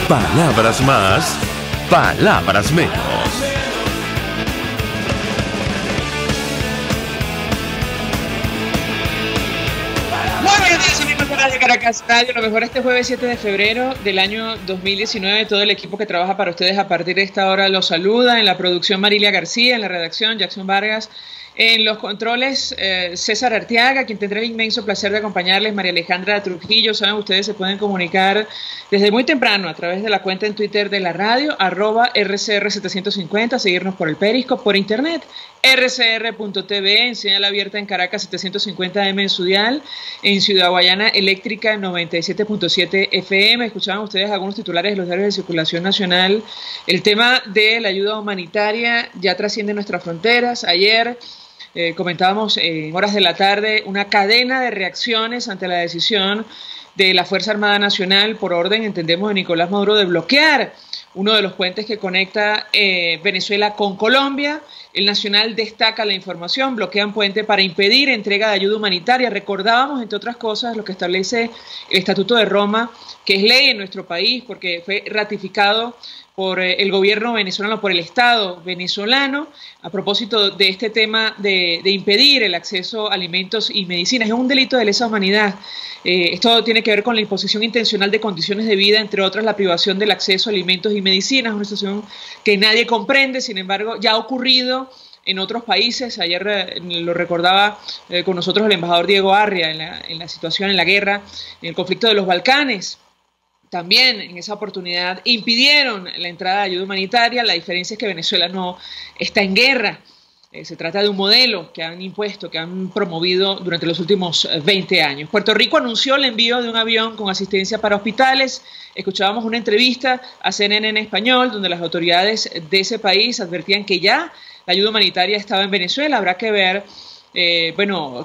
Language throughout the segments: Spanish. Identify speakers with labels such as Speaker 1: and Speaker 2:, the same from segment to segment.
Speaker 1: Palabras más, palabras menos.
Speaker 2: Muy buenos días, amigos de Caracas Radio. Lo mejor este jueves 7 de febrero del año 2019. Todo el equipo que trabaja para ustedes a partir de esta hora los saluda. En la producción, Marilia García. En la redacción, Jackson Vargas. En los controles, César Arteaga, quien tendrá el inmenso placer de acompañarles, María Alejandra Trujillo. Saben, ustedes se pueden comunicar desde muy temprano a través de la cuenta en Twitter de la radio, @RCR750, seguirnos por el Periscope, por internet, rcr.tv, en señal abierta en Caracas 750M en su dial, en Ciudad Guayana Eléctrica 97.7 FM. Escuchaban ustedes algunos titulares de los diarios de circulación nacional. El tema de la ayuda humanitaria ya trasciende nuestras fronteras. Ayer comentábamos en horas de la tarde una cadena de reacciones ante la decisión de la Fuerza Armada Nacional, por orden, entendemos, de Nicolás Maduro, de bloquear uno de los puentes que conecta Venezuela con Colombia. El Nacional destaca la información: bloquean puente para impedir entrega de ayuda humanitaria. Recordábamos, entre otras cosas, lo que establece el Estatuto de Roma, que es ley en nuestro país porque fue ratificado por el gobierno venezolano, por el Estado venezolano, a propósito de este tema de impedir el acceso a alimentos y medicinas. Es un delito de lesa humanidad. Esto tiene que ver con la imposición intencional de condiciones de vida, entre otras la privación del acceso a alimentos y medicinas, una situación que nadie comprende. Sin embargo, ya ha ocurrido en otros países. Ayer lo recordaba con nosotros el embajador Diego Arria en la situación, en la guerra, en el conflicto de los Balcanes. También en esa oportunidad impidieron la entrada de ayuda humanitaria. La diferencia es que Venezuela no está en guerra. Se trata de un modelo que han impuesto, que han promovido durante los últimos 20 años. Puerto Rico anunció el envío de un avión con asistencia para hospitales. Escuchábamos una entrevista a CNN en español, donde las autoridades de ese país advertían que ya la ayuda humanitaria estaba en Venezuela. Habrá que ver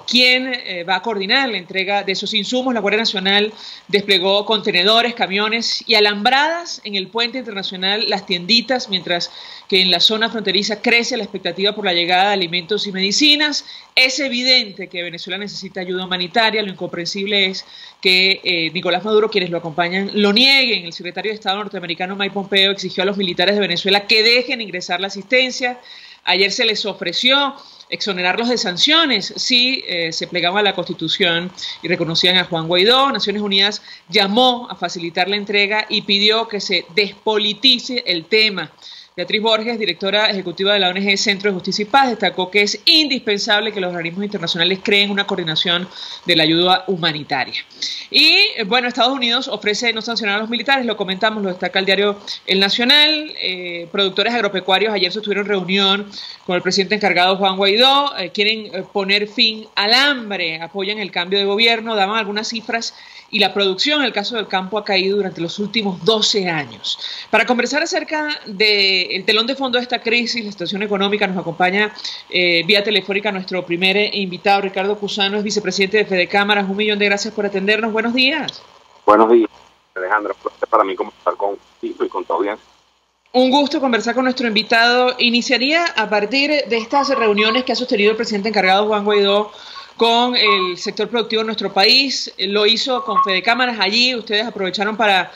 Speaker 2: quién va a coordinar la entrega de esos insumos. La Guardia Nacional desplegó contenedores, camiones y alambradas en el puente internacional, las tienditas, mientras que en la zona fronteriza crece la expectativa por la llegada de alimentos y medicinas. Es evidente que Venezuela necesita ayuda humanitaria. Lo incomprensible es que Nicolás Maduro, quienes lo acompañan, lo nieguen. El secretario de Estado norteamericano Mike Pompeo exigió a los militares de Venezuela que dejen ingresar la asistencia. Ayer se les ofreció exonerarlos de sanciones si se plegaban a la Constitución y reconocían a Juan Guaidó. Naciones Unidas llamó a facilitar la entrega y pidió que se despolitice el tema. Beatriz Borges, directora ejecutiva de la ONG Centro de Justicia y Paz, destacó que es indispensable que los organismos internacionales creen una coordinación de la ayuda humanitaria. Y bueno, Estados Unidos ofrece no sancionar a los militares, lo comentamos, lo destaca el diario El Nacional. Productores agropecuarios ayer sostuvieron reunión con el presidente encargado Juan Guaidó. Quieren poner fin al hambre, apoyan el cambio de gobierno, daban algunas cifras. Y la producción, en el caso del campo, ha caído durante los últimos 12 años. Para conversar acerca del telón de fondo de esta crisis, la situación económica, nos acompaña vía telefónica nuestro primer invitado, Ricardo Cusano, es vicepresidente de Fede Cámaras. 1.000.000 de gracias por atendernos. Buenos días.
Speaker 3: Buenos días, Alejandra. Para mí conversar contigo y con tu audiencia.
Speaker 2: Un gusto conversar con nuestro invitado. Iniciaría a partir de estas reuniones que ha sostenido el presidente encargado Juan Guaidó con el sector productivo de nuestro país. Lo hizo con Fede Cámaras. Allí ustedes aprovecharon para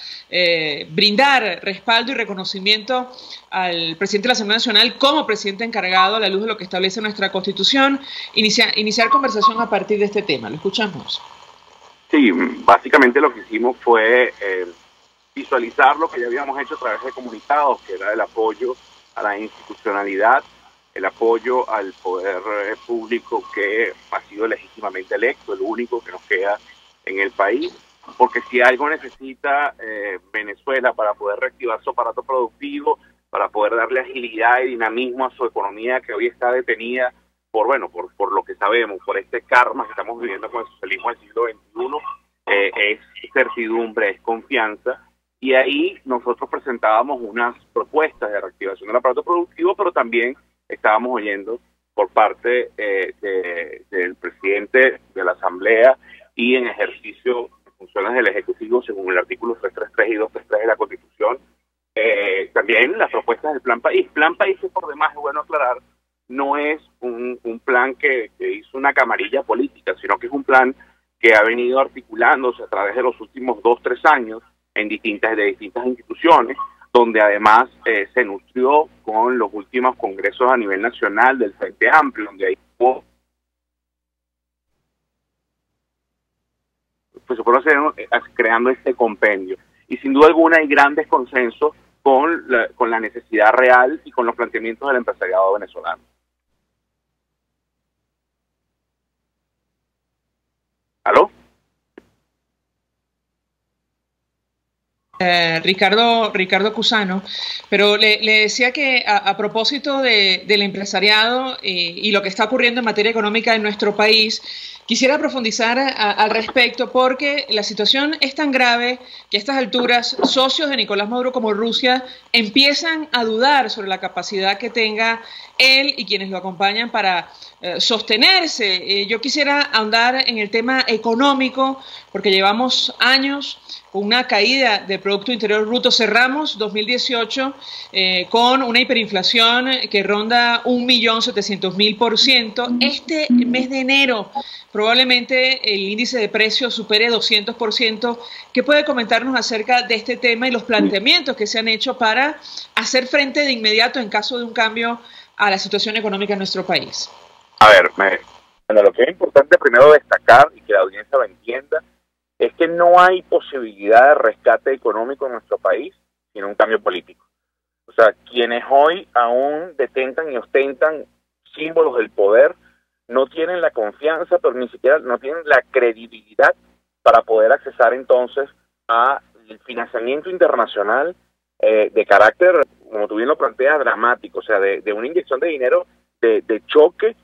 Speaker 2: brindar respaldo y reconocimiento al presidente de la Asamblea Nacional como presidente encargado a la luz de lo que establece nuestra Constitución. Iniciar conversación a partir de este tema. Lo escuchamos.
Speaker 3: Sí, básicamente lo que hicimos fue visualizar lo que ya habíamos hecho a través de comunicados, que era el apoyo a la institucionalidad, el apoyo al poder público que ha sido legítimamente electo, el único que nos queda en el país, porque si algo necesita Venezuela para poder reactivar su aparato productivo, para poder darle agilidad y dinamismo a su economía que hoy está detenida por lo que sabemos, por este karma que estamos viviendo con el socialismo del siglo XXI, es certidumbre, es confianza. Y ahí nosotros presentábamos unas propuestas de reactivación del aparato productivo, pero también estábamos oyendo por parte del presidente de la Asamblea y en ejercicio de funciones del Ejecutivo, según el artículo 333 y 233 de la Constitución, también las propuestas del Plan País. Plan País, que por demás es bueno aclarar, no es un plan que hizo una camarilla política, sino que es un plan que ha venido articulándose a través de los últimos 2-3 años de distintas instituciones, donde además se nutrió con los últimos congresos a nivel nacional del Frente Amplio, donde ahí hubo, pues se fueron creando este compendio. Y sin duda alguna hay grandes consensos con la necesidad real y con los planteamientos del empresariado venezolano. ¿Aló?
Speaker 2: Ricardo Cusano, pero le decía que a propósito del empresariado y lo que está ocurriendo en materia económica en nuestro país, quisiera profundizar al respecto porque la situación es tan grave que a estas alturas socios de Nicolás Maduro como Rusia empiezan a dudar sobre la capacidad que tenga él y quienes lo acompañan para sostenerse. Yo quisiera ahondar en el tema económico porque llevamos años con una caída del Producto Interior Bruto. Cerramos 2018 con una hiperinflación que ronda 1.700.000%. Este mes de enero probablemente el índice de precios supere 200%. ¿Qué puede comentarnos acerca de este tema y los planteamientos que se han hecho para hacer frente de inmediato en caso de un cambio a la situación económica en nuestro país?
Speaker 3: A ver, bueno, lo que es importante primero destacar y que la audiencia lo entienda es que no hay posibilidad de rescate económico en nuestro país sin un cambio político. O sea, quienes hoy aún detentan y ostentan símbolos del poder no tienen la confianza, pero ni siquiera no tienen la credibilidad para poder accesar entonces al financiamiento internacional de carácter, como tú bien lo planteas, dramático, o sea, de una inyección de dinero de choque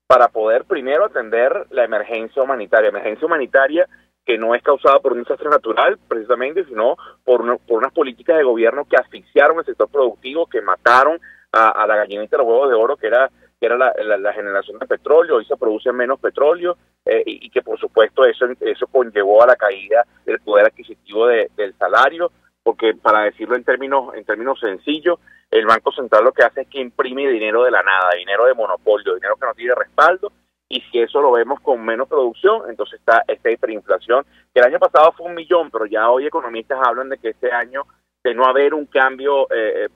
Speaker 3: para poder primero atender la emergencia humanitaria que no es causada por un desastre natural, precisamente, sino por unas políticas de gobierno que asfixiaron el sector productivo, que mataron a la gallinita de los huevos de oro, que era la generación de petróleo. Hoy se produce menos petróleo y que, por supuesto, eso conllevó a la caída del poder adquisitivo del salario, porque, para decirlo en términos sencillos, el Banco Central lo que hace es que imprime dinero de la nada, dinero de monopolio, dinero que no tiene respaldo. Y si eso lo vemos con menos producción, entonces está esta hiperinflación, que el año pasado fue 1 millón, pero ya hoy economistas hablan de que este año, de no haber un cambio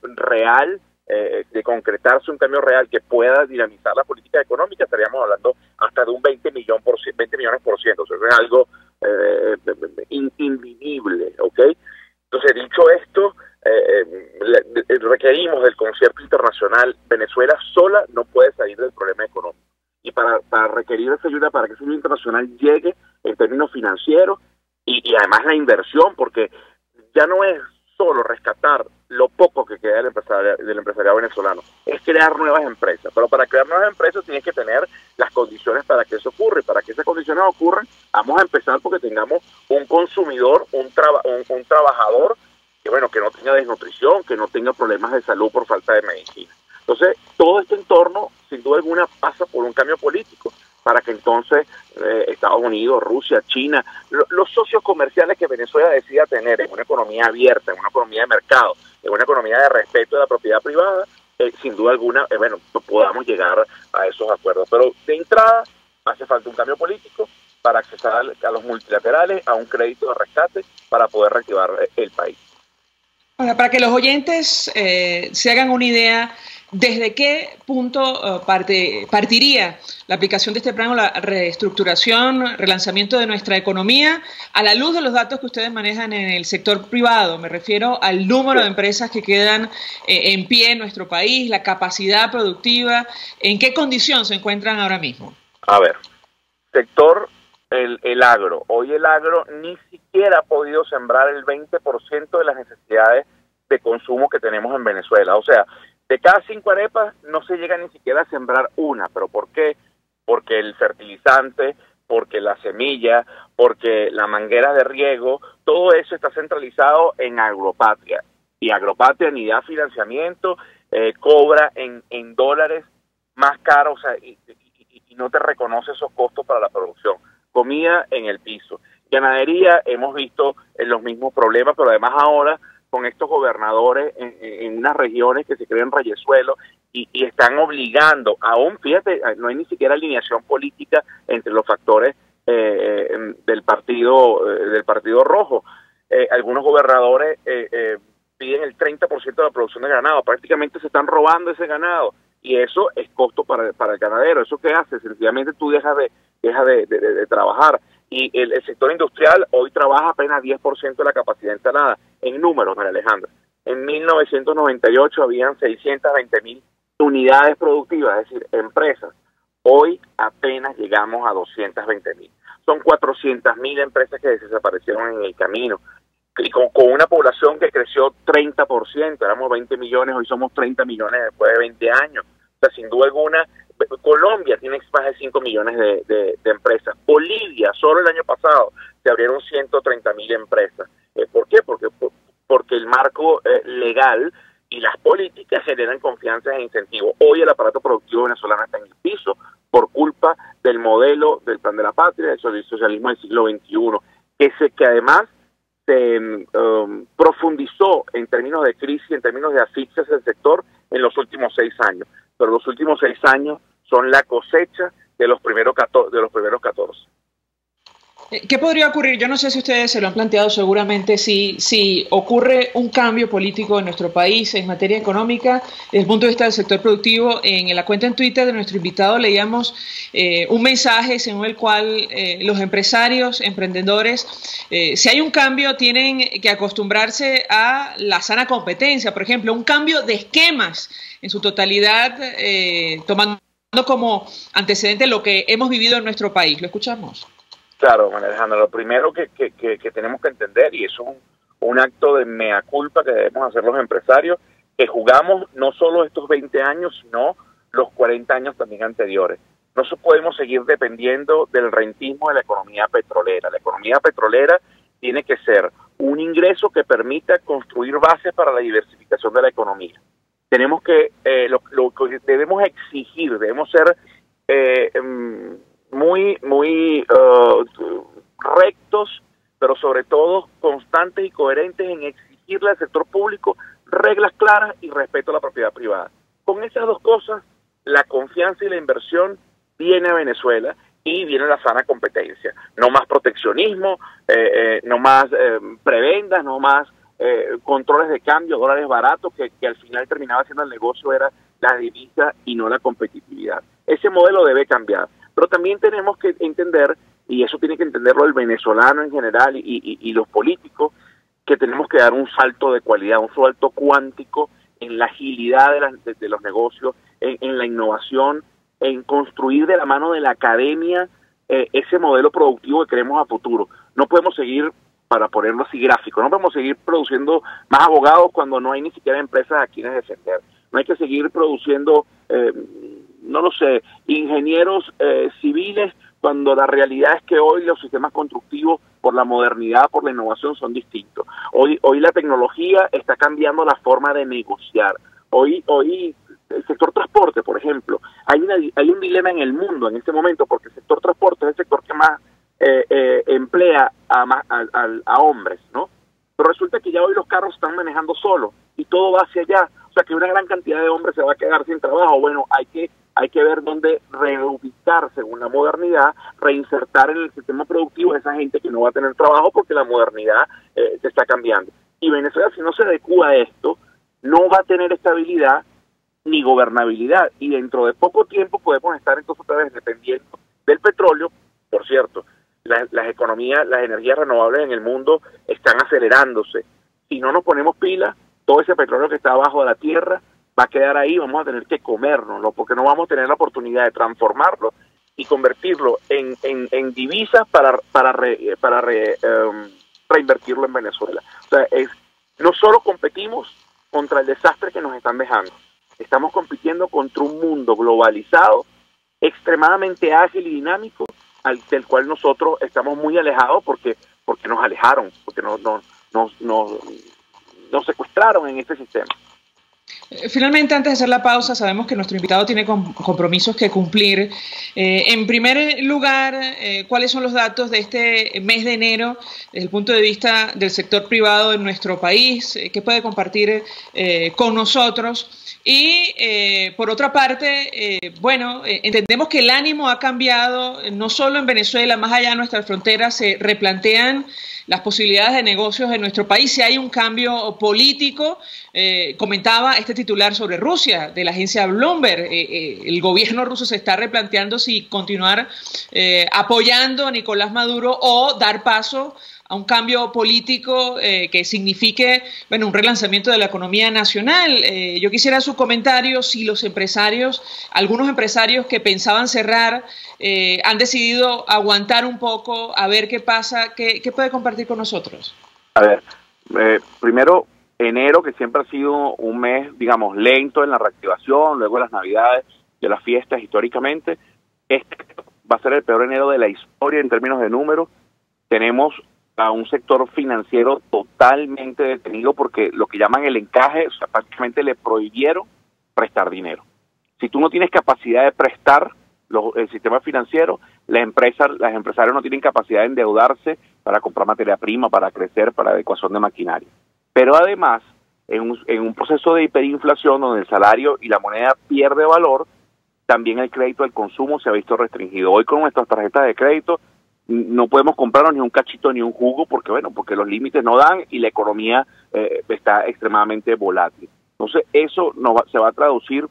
Speaker 3: real, de concretarse un cambio real que pueda dinamizar la política económica, estaríamos hablando hasta de un 20 millones por ciento. O sea, es algo invivible, ¿ok? Entonces, dicho esto, requerimos del concierto internacional. Venezuela sola no puede salir del problema económico. Y para requerir esa ayuda, para que esa ayuda internacional llegue en términos financieros y además la inversión, porque ya no es solo rescatar lo poco que queda del empresariado venezolano, es crear nuevas empresas. Pero para crear nuevas empresas tienes que tener las condiciones para que eso ocurra. Y para que esas condiciones ocurran, vamos a empezar porque tengamos un consumidor, un trabajador que no tenga desnutrición, que no tenga problemas de salud por falta de medicina. Entonces, todo este entorno, sin duda alguna, pasa por un cambio político para que entonces Estados Unidos, Rusia, China, los socios comerciales que Venezuela decida tener en una economía abierta, en una economía de mercado, en una economía de respeto de la propiedad privada, sin duda alguna, podamos llegar a esos acuerdos. Pero de entrada hace falta un cambio político para accesar a los multilaterales, a un crédito de rescate para poder reactivar el país.
Speaker 2: Ahora, para que los oyentes se hagan una idea, ¿desde qué punto partiría la aplicación de este plan o la reestructuración, relanzamiento de nuestra economía a la luz de los datos que ustedes manejan en el sector privado? Me refiero al número de empresas que quedan en pie en nuestro país, la capacidad productiva. ¿En qué condición se encuentran ahora mismo?
Speaker 3: A ver, sector el agro. Hoy el agro ni siquiera ha podido sembrar el 20% de las necesidades de consumo que tenemos en Venezuela. O sea, de cada 5 arepas no se llega ni siquiera a sembrar una. ¿Pero por qué? Porque el fertilizante, porque la semilla, porque la manguera de riego, todo eso está centralizado en Agropatria. Y Agropatria ni da financiamiento, cobra en dólares más caro, o sea, y no te reconoce esos costos para la producción. Comida en el piso. Ganadería, hemos visto los mismos problemas, pero además ahora con estos gobernadores en unas regiones que se creen reyesuelos y están obligando, aún fíjate, no hay ni siquiera alineación política entre los factores del partido rojo. algunos gobernadores piden el 30% de la producción de ganado. Prácticamente se están robando ese ganado y eso es costo para el ganadero. ¿Eso qué hace? Sencillamente tú dejas de trabajar. Y el sector industrial hoy trabaja apenas 10% de la capacidad instalada. En números, María Alejandra, en 1998 habían 620.000 unidades productivas, es decir, empresas. Hoy apenas llegamos a 220.000. Son 400.000 empresas que desaparecieron en el camino. Y con una población que creció 30%, éramos 20 millones, hoy somos 30 millones después de 20 años. O sea, sin duda alguna, Colombia tiene más de 5 millones de empresas. Bolivia, solo el año pasado, se abrieron 130.000 empresas. ¿Por qué? Porque el marco legal y las políticas generan confianza e incentivos. Hoy el aparato productivo venezolano está en el piso por culpa del modelo del Plan de la Patria, del socialismo del siglo XXI, que además se profundizó en términos de crisis, en términos de asfixias del sector en los últimos 6 años. Pero los últimos 6 años son la cosecha de los primeros 14.
Speaker 2: ¿Qué podría ocurrir? Yo no sé si ustedes se lo han planteado, seguramente si ocurre un cambio político en nuestro país en materia económica, desde el punto de vista del sector productivo. En la cuenta en Twitter de nuestro invitado leíamos un mensaje según el cual los empresarios, emprendedores, si hay un cambio, tienen que acostumbrarse a la sana competencia. Por ejemplo, un cambio de esquemas en su totalidad, tomando como antecedente lo que hemos vivido en nuestro país. ¿Lo escuchamos?
Speaker 3: Claro, María Alejandra, lo primero que tenemos que entender, y eso es un acto de mea culpa que debemos hacer los empresarios, que jugamos no solo estos 20 años, sino los 40 años también anteriores. No podemos seguir dependiendo del rentismo de la economía petrolera. La economía petrolera tiene que ser un ingreso que permita construir bases para la diversificación de la economía. Tenemos que, lo que debemos exigir, debemos ser muy rectos, pero sobre todo constantes y coherentes en exigirle al sector público reglas claras y respeto a la propiedad privada. Con esas dos cosas, la confianza y la inversión viene a Venezuela y viene la sana competencia. No más proteccionismo, no más prebendas, no más controles de cambio, dólares baratos, que al final terminaba siendo el negocio era la divisa y no la competitividad. Ese modelo debe cambiar. Pero también tenemos que entender, y eso tiene que entenderlo el venezolano en general y los políticos, que tenemos que dar un salto de cualidad, un salto cuántico en la agilidad de los negocios, en la innovación, en construir de la mano de la academia ese modelo productivo que queremos a futuro. No podemos seguir, para ponerlo así gráfico, no podemos seguir produciendo más abogados cuando no hay ni siquiera empresas a quienes defender. No hay que seguir produciendo no lo sé, ingenieros civiles, cuando la realidad es que hoy los sistemas constructivos, por la modernidad, por la innovación, son distintos. Hoy la tecnología está cambiando la forma de negociar. Hoy el sector transporte, por ejemplo, hay un dilema en el mundo en este momento, porque el sector transporte es el sector que más emplea a hombres, ¿no? Pero resulta que ya hoy los carros están manejando solos y todo va hacia allá. O sea que una gran cantidad de hombres se va a quedar sin trabajo. Bueno, hay que ver dónde reubicar según la modernidad, reinsertar en el sistema productivo a esa gente que no va a tener trabajo porque la modernidad se está cambiando. Y Venezuela, si no se adecua a esto, no va a tener estabilidad ni gobernabilidad. Y dentro de poco tiempo podemos estar entonces otra vez dependiendo del petróleo. Por cierto, las economías, las energías renovables en el mundo están acelerándose. Si no nos ponemos pilas, todo ese petróleo que está abajo de la tierra va a quedar ahí, vamos a tener que comérnoslo, porque no vamos a tener la oportunidad de transformarlo y convertirlo en divisas para reinvertirlo en Venezuela. O sea, no solo competimos contra el desastre que nos están dejando, estamos compitiendo contra un mundo globalizado, extremadamente ágil y dinámico, del cual nosotros estamos muy alejados porque nos alejaron, porque nos secuestraron en este sistema.
Speaker 2: Finalmente, antes de hacer la pausa, sabemos que nuestro invitado tiene compromisos que cumplir. En primer lugar, ¿cuáles son los datos de este mes de enero desde el punto de vista del sector privado en nuestro país? ¿Qué puede compartir con nosotros? Y por otra parte, entendemos que el ánimo ha cambiado, no solo en Venezuela, más allá de nuestras fronteras, se replantean las posibilidades de negocios en nuestro país si hay un cambio político. Comentaba este titular sobre Rusia, de la agencia Bloomberg. El gobierno ruso se está replanteando si continuar apoyando a Nicolás Maduro o dar paso a un cambio político que signifique, bueno, un relanzamiento de la economía nacional. Yo quisiera su comentario si los empresarios, algunos empresarios que pensaban cerrar, han decidido aguantar un poco, a ver qué pasa. ¿Qué puede compartir con nosotros?
Speaker 3: A ver, primero, enero, que siempre ha sido un mes, digamos, lento en la reactivación, luego de las Navidades, de las fiestas históricamente, este va a ser el peor enero de la historia en términos de números. Tenemos a un sector financiero totalmente detenido porque lo que llaman el encaje, o sea, prácticamente le prohibieron prestar dinero. Si tú no tienes capacidad de prestar el sistema financiero, los empresarios no tienen capacidad de endeudarse para comprar materia prima, para crecer, para adecuación de maquinaria. Pero además, en un proceso de hiperinflación donde el salario y la moneda pierde valor, también el crédito al consumo se ha visto restringido. Hoy con nuestras tarjetas de crédito no podemos comprarnos ni un cachito ni un jugo porque los límites no dan y la economía está extremadamente volátil. Entonces eso se va a traducir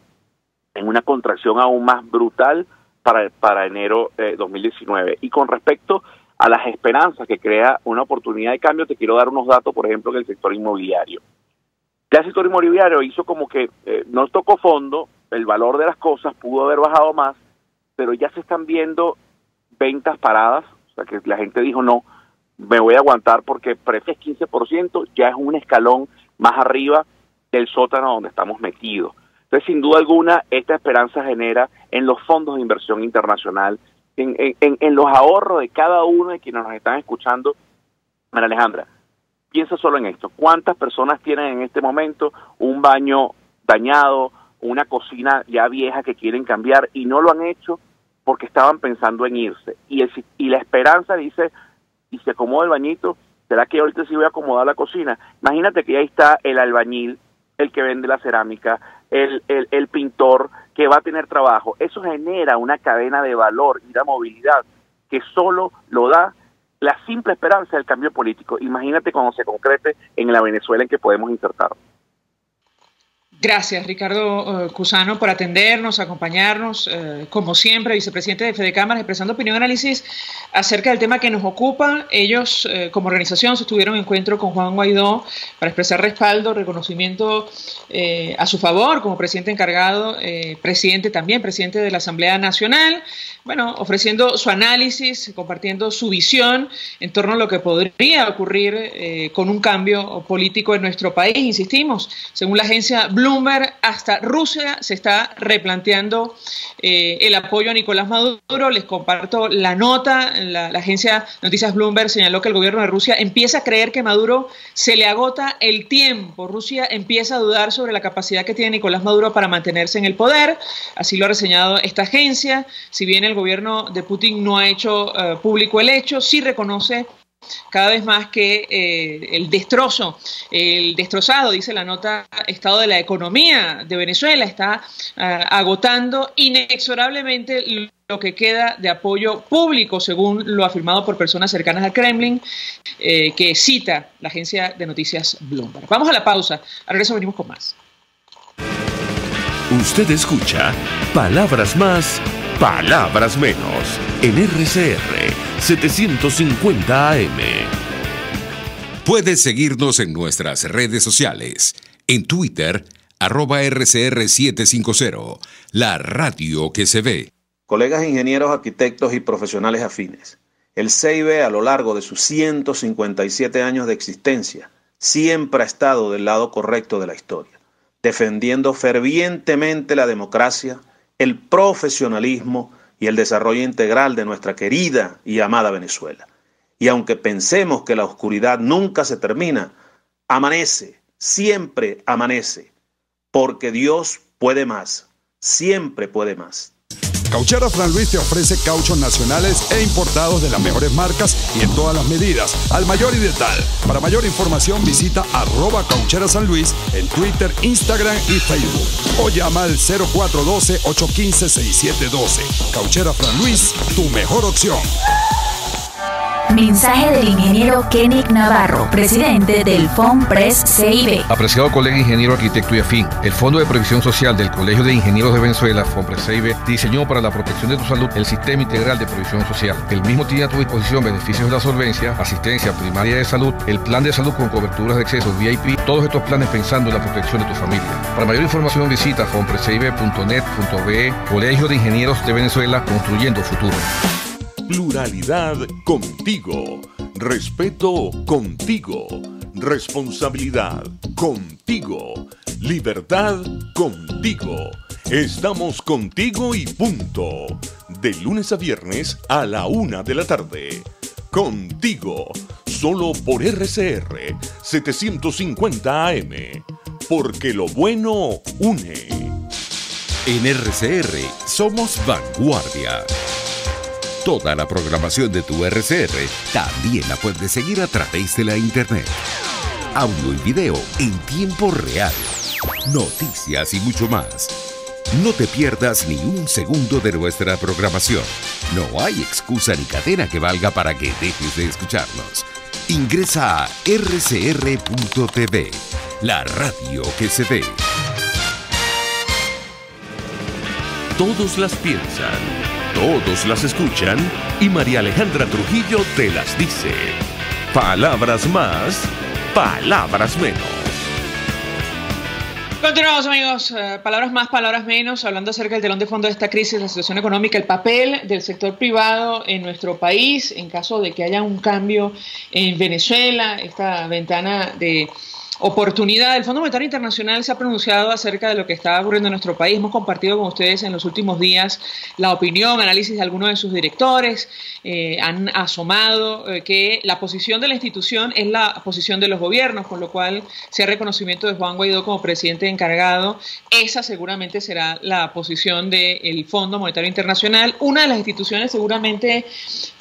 Speaker 3: en una contracción aún más brutal para enero 2019. Y con respecto a las esperanzas que crea una oportunidad de cambio, te quiero dar unos datos, por ejemplo, en el sector inmobiliario. Ya el sector inmobiliario hizo como que no tocó fondo, el valor de las cosas pudo haber bajado más, pero ya se están viendo ventas paradas. O sea, que la gente dijo, no, me voy a aguantar porque precios 15%, ya es un escalón más arriba del sótano donde estamos metidos. Entonces, sin duda alguna, esta esperanza genera en los fondos de inversión internacional, en los ahorros de cada uno de quienes nos están escuchando. María Alejandra, piensa solo en esto. ¿Cuántas personas tienen en este momento un baño dañado, una cocina ya vieja que quieren cambiar y no lo han hecho porque estaban pensando en irse? Y la esperanza dice, y se acomoda el bañito, ¿será que ahorita sí voy a acomodar la cocina? Imagínate que ahí está el albañil, el que vende la cerámica, el pintor, que va a tener trabajo. Eso genera una cadena de valor y de movilidad que solo lo da la simple esperanza del cambio político. Imagínate cuando se concrete en la Venezuela en que podemos insertar.
Speaker 2: Gracias, Ricardo Cusano, por atendernos, acompañarnos, como siempre, vicepresidente de Fedecámaras, expresando opinión y análisis acerca del tema que nos ocupa. Ellos, como organización, sostuvieron un encuentro con Juan Guaidó para expresar respaldo, reconocimiento a su favor como presidente encargado, presidente de la Asamblea Nacional, bueno, ofreciendo su análisis, compartiendo su visión en torno a lo que podría ocurrir con un cambio político en nuestro país. Insistimos, según la agencia Bloomberg, hasta Rusia se está replanteando el apoyo a Nicolás Maduro. Les comparto la nota. La agencia Noticias Bloomberg señaló que el gobierno de Rusia empieza a creer que Maduro se le agota el tiempo. Rusia empieza a dudar sobre la capacidad que tiene Nicolás Maduro para mantenerse en el poder. Así lo ha reseñado esta agencia. Si bien el gobierno de Putin no ha hecho público el hecho, sí reconoce cada vez más que el destrozado, dice la nota, estado de la economía de Venezuela está agotando inexorablemente lo que queda de apoyo público, según lo afirmado por personas cercanas al Kremlin, que cita la agencia de noticias Bloomberg. Vamos a la pausa, al regreso venimos con más.
Speaker 1: Usted escucha Palabras Más, Palabras Menos, en RCR 750 AM.
Speaker 4: Puedes seguirnos en nuestras redes sociales. En Twitter, @RCR750, la radio que se ve.
Speaker 5: Colegas ingenieros, arquitectos y profesionales afines, el CIB a lo largo de sus 157 años de existencia siempre ha estado del lado correcto de la historia, defendiendo fervientemente la democracia, el profesionalismo y el desarrollo integral de nuestra querida y amada Venezuela. Y aunque pensemos que la oscuridad nunca se termina, amanece, siempre amanece, porque Dios puede más, siempre puede más.
Speaker 6: Cauchera Fran Luis te ofrece cauchos nacionales e importados de las mejores marcas y en todas las medidas, al mayor y de tal. Para mayor información visita @CaucheraSanLuis en Twitter, Instagram y Facebook. O llama al 0412-815-6712. Cauchera Fran Luis, tu mejor opción.
Speaker 7: Mensaje del ingeniero Kenick Navarro, presidente del FOMPRES CIB.
Speaker 8: Apreciado colega ingeniero, arquitecto y afín, el Fondo de Previsión Social del Colegio de Ingenieros de Venezuela, FOMPRES CIB, diseñó para la protección de tu salud el Sistema Integral de Previsión Social. El mismo tiene a tu disposición beneficios de la solvencia, asistencia primaria de salud, el plan de salud con coberturas de acceso VIP, todos estos planes pensando en la protección de tu familia. Para mayor información visita fomprescibe.net.be. Colegio de Ingenieros de Venezuela, construyendo futuro.
Speaker 1: Pluralidad contigo. Respeto contigo. Responsabilidad contigo. Libertad contigo. Estamos contigo y punto. De lunes a viernes a la 1 de la tarde. Contigo. Solo por RCR 750 AM. Porque lo bueno une.
Speaker 4: En RCR somos vanguardia. Toda la programación de tu RCR también la puedes seguir a través de la internet. Audio y video en tiempo real. Noticias y mucho más. No te pierdas ni un segundo de nuestra programación. No hay excusa ni cadena que valga para que dejes de escucharnos. Ingresa a rcr.tv, la radio que se ve.
Speaker 1: Todos las piensan, todos las escuchan y María Alejandra Trujillo te las dice. Palabras más, palabras menos.
Speaker 2: Continuamos, amigos. Palabras más, palabras menos, hablando acerca del telón de fondo de esta crisis, la situación económica, el papel del sector privado en nuestro país en caso de que haya un cambio en Venezuela, esta ventana de oportunidad. El Fondo Monetario Internacional se ha pronunciado acerca de lo que está ocurriendo en nuestro país. Hemos compartido con ustedes en los últimos días la opinión, análisis de algunos de sus directores. Han asomado que la posición de la institución es la posición de los gobiernos, con lo cual, si hay reconocimiento de Juan Guaidó como presidente encargado, esa seguramente será la posición del Fondo Monetario Internacional, una de las instituciones seguramente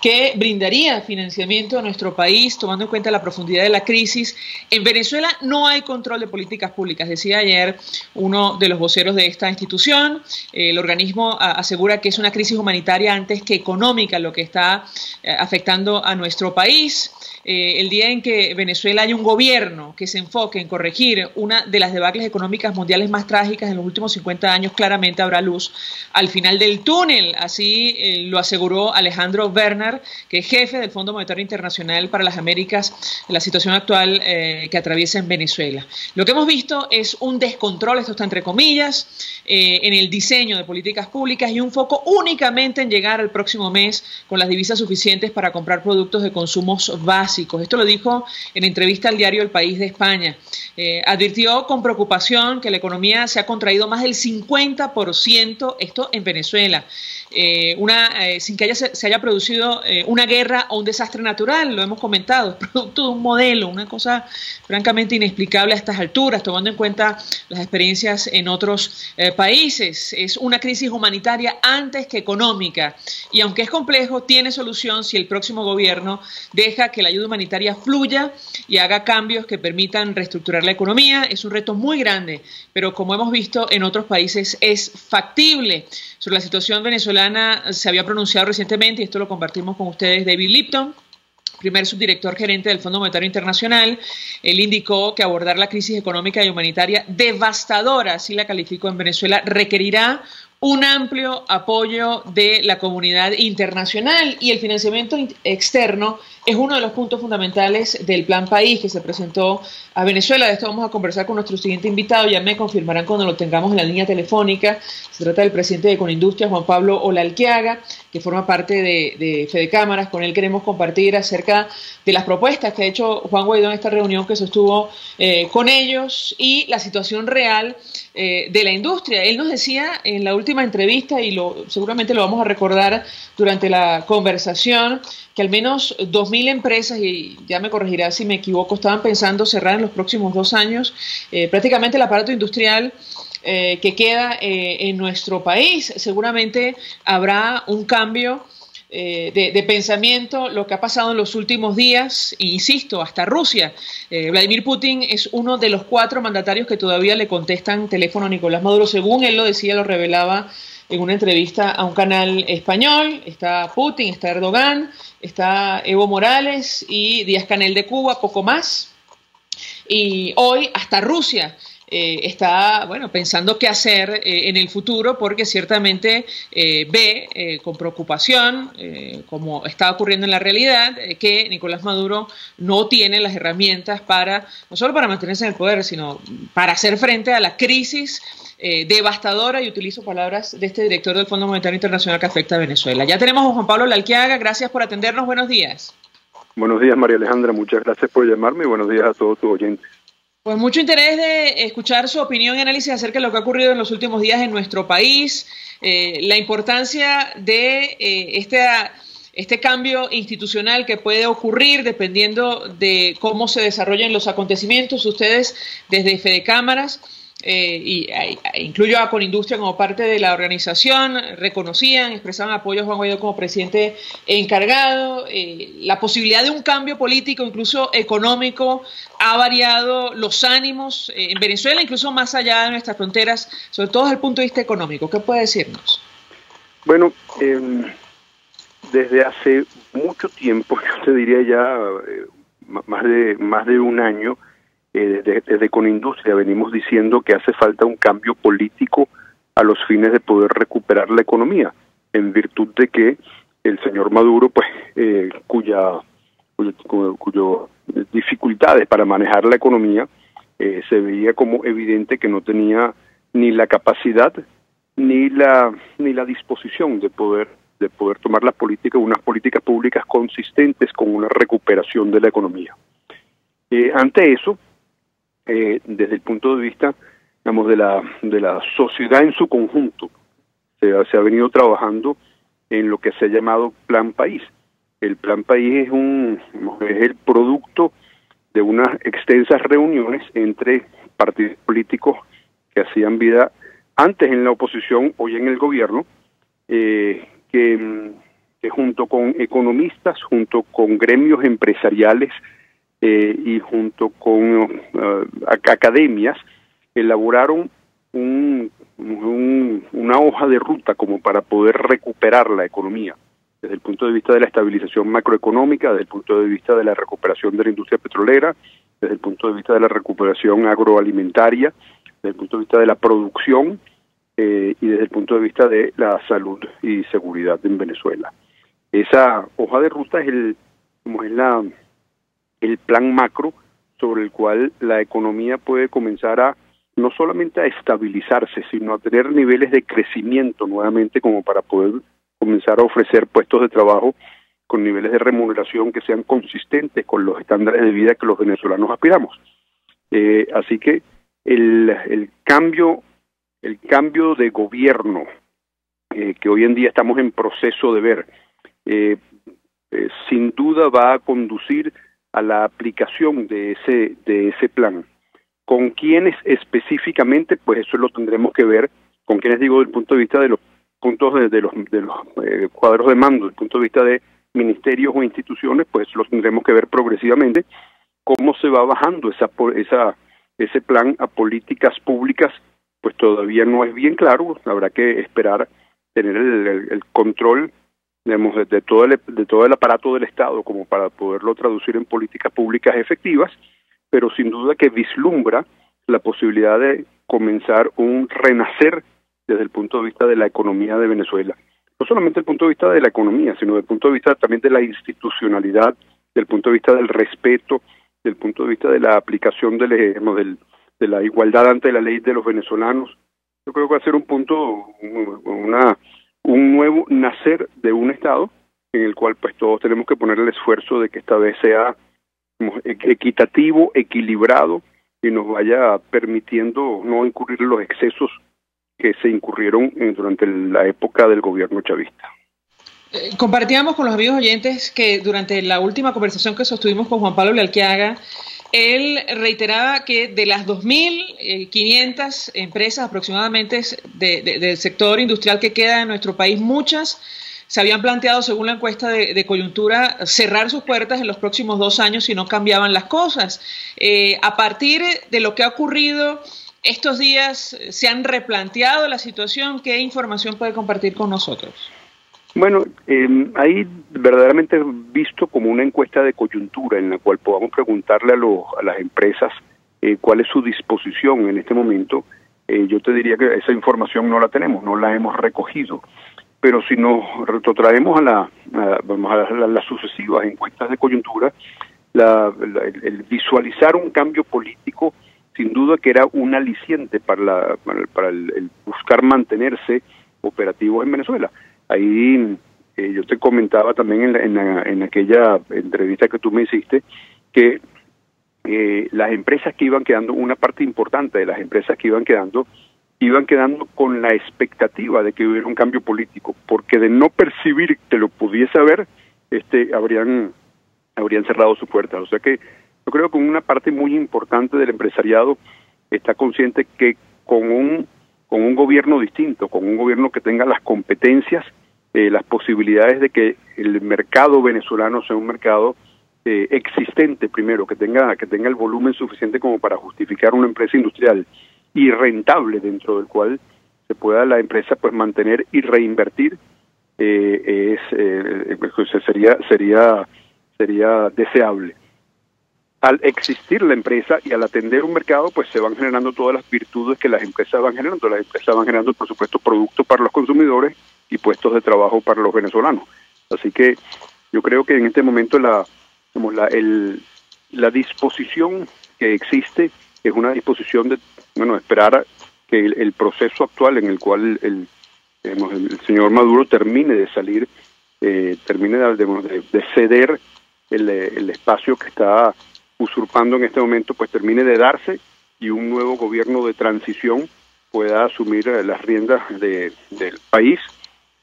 Speaker 2: que brindaría financiamiento a nuestro país, tomando en cuenta la profundidad de la crisis. En Venezuela no hay control de políticas públicas, decía ayer uno de los voceros de esta institución. El organismo asegura que es una crisis humanitaria antes que económica lo que está afectando a nuestro país. El día en que Venezuela haya un gobierno que se enfoque en corregir una de las debacles económicas mundiales más trágicas en los últimos 50 años, claramente habrá luz al final del túnel. Así lo aseguró Alejandro Werner, que es jefe del Fondo Monetario Internacional para las Américas, en la situación actual que atraviesa en Venezuela. Lo que hemos visto es un descontrol, esto está entre comillas, en el diseño de políticas públicas y un foco únicamente en llegar al próximo mes con las divisas suficientes para comprar productos de consumos básicos. Esto lo dijo en entrevista al diario El País de España. Advirtió con preocupación que la economía se ha contraído más del 50%, esto en Venezuela, sin que se haya producido una guerra o un desastre natural, lo hemos comentado, es producto de un modelo, una cosa francamente inexplicable a estas alturas, tomando en cuenta las experiencias en otros países. Es una crisis humanitaria antes que económica y aunque es complejo, tiene solución si el próximo gobierno deja que la ayuda humanitaria fluya y haga cambios que permitan reestructurar la economía. Es un reto muy grande, pero como hemos visto en otros países es factible. Sobre la situación venezolana se había pronunciado recientemente, y esto lo compartimos con ustedes, David Lipton, primer subdirector gerente del Fondo Monetario Internacional. Él indicó que abordar la crisis económica y humanitaria devastadora, así la calificó, en Venezuela, requerirá un amplio apoyo de la comunidad internacional y el financiamiento externo es uno de los puntos fundamentales del Plan País que se presentó a Venezuela. De esto vamos a conversar con nuestro siguiente invitado, ya me confirmarán cuando lo tengamos en la línea telefónica. Se trata del presidente de Econindustria, Juan Pablo Olalquiaga, que forma parte de Fede Cámaras. Con él queremos compartir acerca de las propuestas que ha hecho Juan Guaidó en esta reunión que sostuvo con ellos y la situación real de la industria. Él nos decía en la última entrevista, y seguramente lo vamos a recordar durante la conversación, que al menos 2.000 empresas, y ya me corregirá si me equivoco, estaban pensando cerrar en los próximos 2 años prácticamente el aparato industrial que queda en nuestro país. Seguramente habrá un cambio de pensamiento, lo que ha pasado en los últimos días, e insisto, hasta Rusia. Vladimir Putin es uno de los 4 mandatarios que todavía le contestan teléfono a Nicolás Maduro, según él lo decía, lo revelaba en una entrevista a un canal español. Está Putin, está Erdogan, está Evo Morales y Díaz-Canel de Cuba, poco más. Y hoy hasta Rusia está, bueno, pensando qué hacer en el futuro, porque ciertamente ve con preocupación, como está ocurriendo en la realidad, que Nicolás Maduro no tiene las herramientas para, no solo para mantenerse en el poder, sino para hacer frente a la crisis devastadora, y utilizo palabras de este director del Fondo Monetario Internacional, que afecta a Venezuela. Ya tenemos a Juan Pablo Lalquiaga, gracias por atendernos, buenos días.
Speaker 9: Buenos días, María Alejandra, muchas gracias por llamarme y buenos días a todos tus oyentes.
Speaker 2: Pues mucho interés de escuchar su opinión y análisis acerca de lo que ha ocurrido en los últimos días en nuestro país, la importancia de este cambio institucional que puede ocurrir dependiendo de cómo se desarrollen los acontecimientos. Ustedes desde Fedecámaras, incluyo a Conindustria como parte de la organización, reconocían, expresaban apoyo a Juan Guaidó como presidente encargado. La posibilidad de un cambio político, incluso económico, ha variado los ánimos en Venezuela, incluso más allá de nuestras fronteras, sobre todo desde el punto de vista económico. ¿Qué puede decirnos?
Speaker 9: Bueno, desde hace mucho tiempo, yo te diría ya más de un año, desde Conindustria venimos diciendo que hace falta un cambio político a los fines de poder recuperar la economía, en virtud de que el señor Maduro, pues, cuyo dificultades para manejar la economía se veía como evidente que no tenía ni la capacidad ni la disposición de poder tomar las políticas, unas políticas públicas consistentes con una recuperación de la economía. Ante eso, desde el punto de vista, digamos, de la sociedad en su conjunto, se ha venido trabajando en lo que se ha llamado Plan País. El Plan País es el producto de unas extensas reuniones entre partidos políticos que hacían vida antes en la oposición, hoy en el gobierno, que junto con economistas, junto con gremios empresariales, y junto con academias, elaboraron una hoja de ruta como para poder recuperar la economía, desde el punto de vista de la estabilización macroeconómica, desde el punto de vista de la recuperación de la industria petrolera, desde el punto de vista de la recuperación agroalimentaria, desde el punto de vista de la producción y desde el punto de vista de la salud y seguridad en Venezuela. Esa hoja de ruta es el plan macro sobre el cual la economía puede comenzar no solamente a estabilizarse, sino a tener niveles de crecimiento nuevamente, como para poder comenzar a ofrecer puestos de trabajo con niveles de remuneración que sean consistentes con los estándares de vida que los venezolanos aspiramos. Así que el cambio de gobierno que hoy en día estamos en proceso de ver, sin duda va a conducir a la aplicación de ese plan. ¿Con quiénes específicamente? Pues eso lo tendremos que ver. ¿Con quiénes digo desde el punto de vista de los puntos de los cuadros de mando, desde el punto de vista de ministerios o instituciones? Pues lo tendremos que ver progresivamente. ¿Cómo se va bajando ese plan a políticas públicas? Pues todavía no es bien claro. Habrá que esperar tener el control, digamos, de todo el aparato del Estado como para poderlo traducir en políticas públicas efectivas, pero sin duda que vislumbra la posibilidad de comenzar un renacer desde el punto de vista de la economía de Venezuela. No solamente desde el punto de vista de la economía, sino desde el punto de vista también de la institucionalidad, desde el punto de vista del respeto, desde el punto de vista de la aplicación de la igualdad ante la ley de los venezolanos. Yo creo que va a ser un punto, un nuevo nacer de un Estado en el cual pues todos tenemos que poner el esfuerzo de que esta vez sea equitativo, equilibrado y nos vaya permitiendo no incurrir en los excesos que se incurrieron durante la época del gobierno chavista.
Speaker 2: Compartíamos con los amigos oyentes que durante la última conversación que sostuvimos con Juan Pablo Lalquiaga, él reiteraba que de las 2.500 empresas aproximadamente del sector industrial que queda en nuestro país, muchas se habían planteado, según la encuesta de coyuntura, cerrar sus puertas en los próximos 2 años si no cambiaban las cosas. A partir de lo que ha ocurrido estos días se han replanteado la situación. ¿Qué información puede compartir con nosotros?
Speaker 9: Bueno, ahí verdaderamente visto como una encuesta de coyuntura en la cual podamos preguntarle a las empresas cuál es su disposición en este momento. Yo te diría que esa información no la tenemos, no la hemos recogido. Pero si nos retrotraemos a las sucesivas encuestas de coyuntura, el visualizar un cambio político, sin duda que era un aliciente para el buscar mantenerse operativos en Venezuela. Ahí yo te comentaba también en aquella entrevista que tú me hiciste, que las empresas que iban quedando, una parte importante de las empresas que iban quedando con la expectativa de que hubiera un cambio político, porque de no percibir que lo pudiese haber, habrían cerrado sus puertas. O sea que yo creo que una parte muy importante del empresariado está consciente que con un gobierno distinto, con un gobierno que tenga las competencias, las posibilidades de que el mercado venezolano sea un mercado existente primero, que tenga el volumen suficiente como para justificar una empresa industrial y rentable, dentro del cual se pueda la empresa pues mantener y reinvertir, sería deseable. Al existir la empresa y al atender un mercado, pues se van generando todas las virtudes que las empresas van generando. Las empresas van generando, por supuesto, productos para los consumidores y puestos de trabajo para los venezolanos. Así que yo creo que en este momento la disposición que existe es una disposición de esperar que el proceso actual en el cual el señor Maduro termine de salir, termine de ceder el espacio que está usurpando en este momento, pues termine de darse y un nuevo gobierno de transición pueda asumir las riendas del país,